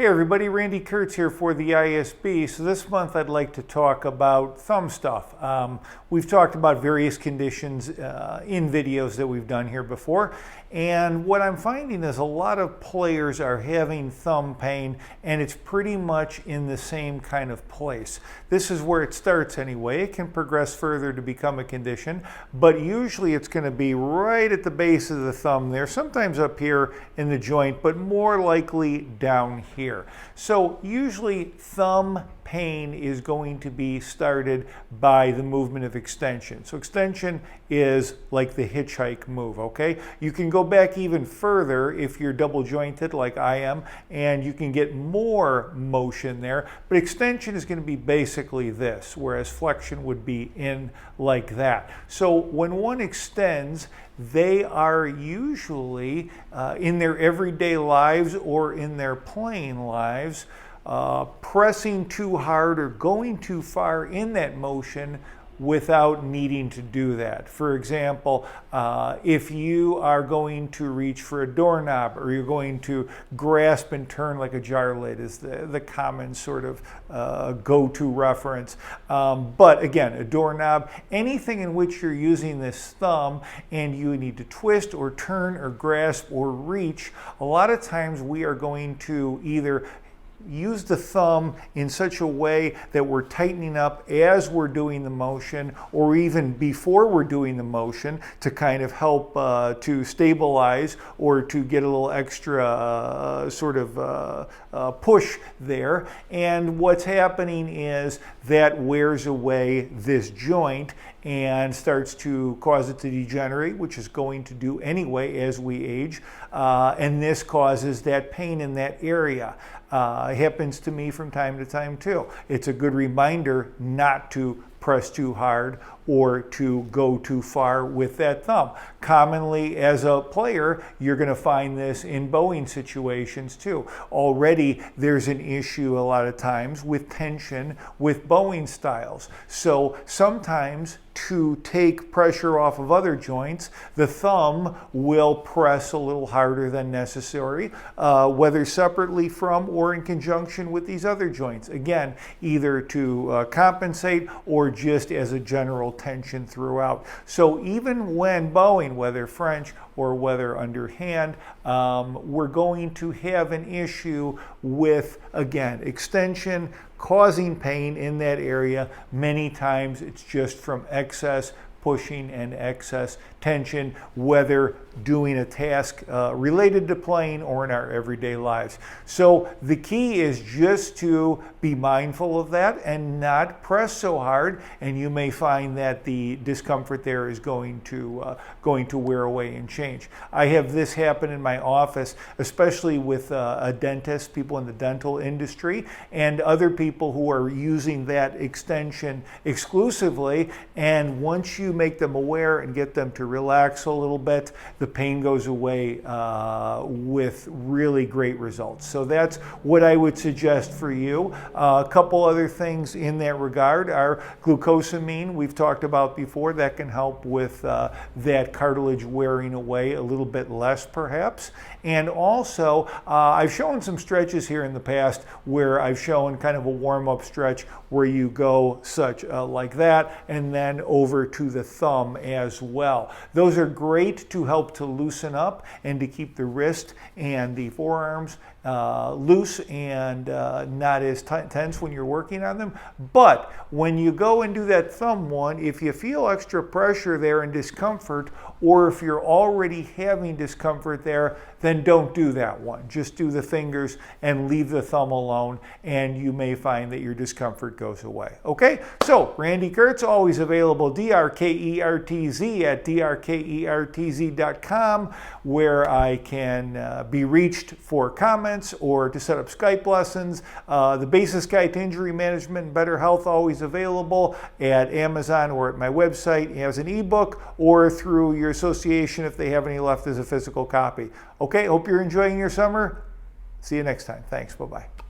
Hey everybody, Randy Kertz here for the ISB. So this month I'd like to talk about thumb stuff. We've talked about various conditions in videos that we've done here before, and what I'm finding is a lot of players are having thumb pain, and it's pretty much in the same kind of place. This is where it starts anyway. It can progress further to become a condition, but usually it's going to be right at the base of the thumb there, sometimes up here in the joint, but more likely down here. So usually thumb pain is going to be started by the movement of extension. So extension is like the hitchhike move, okay? You can go back even further if you're double jointed like I am, and you can get more motion there, but extension is going to be basically this, whereas flexion would be in like that. So when one extends, they are usually in their everyday lives or in their playing lives pressing too hard or going too far in that motion without needing to do that. For example, if you are going to reach for a doorknob, or you're going to grasp and turn like a jar lid, is the common sort of go-to reference. But again, a doorknob, anything in which you're using this thumb and you need to twist or turn or grasp or reach, a lot of times we are going to either use the thumb in such a way that we're tightening up as we're doing the motion, or even before we're doing the motion, to kind of help to stabilize or to get a little extra sort of push there. And what's happening is that wears away this joint and starts to cause it to degenerate, which is going to do anyway as we age, and this causes that pain in that area. It happens to me from time to time too. It's a good reminder not to press too hard or to go too far with that thumb. Commonly, as a player, you're going to find this in bowing situations too. Already there's an issue a lot of times with tension with bowing styles. So sometimes, to take pressure off of other joints, the thumb will press a little harder than necessary, whether separately from or in conjunction with these other joints. Again, either to compensate or just as a general tension throughout. So even when bowing, whether French or whether underhand, we're going to have an issue with, again, extension causing pain in that area. Many times it's just from excess pushing and excess tension, whether doing a task related to playing or in our everyday lives. So the key is just to be mindful of that and not press so hard, and you may find that the discomfort there is going to wear away and change. I have this happen in my office, especially with a dentist, people in the dental industry, and other people who are using that extension exclusively, and once you make them aware and get them to relax a little bit, the pain goes away with really great results. So that's what I would suggest for you. A couple other things in that regard are glucosamine, we've talked about before, that can help with that cartilage wearing away a little bit less perhaps. And also, I've shown some stretches here in the past where I've shown kind of a warm-up stretch where you go such like that, and then over to the thumb as well. Those are great to help to loosen up and to keep the wrist and the forearms loose and not as tense when you're working on them. But when you go and do that thumb one, if you feel extra pressure there and discomfort, or if you're already having discomfort there, then don't do that one. Just do the fingers and leave the thumb alone, and you may find that your discomfort goes away. Okay, so Randy Kertz, always available, DRKERTZ at drkertz.com, where I can be reached for comments or to set up Skype lessons. The Bassist Guide to Injury Management and Better Health, always available at Amazon or at my website as an ebook, or through your association if they have any left as a physical copy. Okay, hope you're enjoying your summer. See you next time. Thanks. Bye-bye.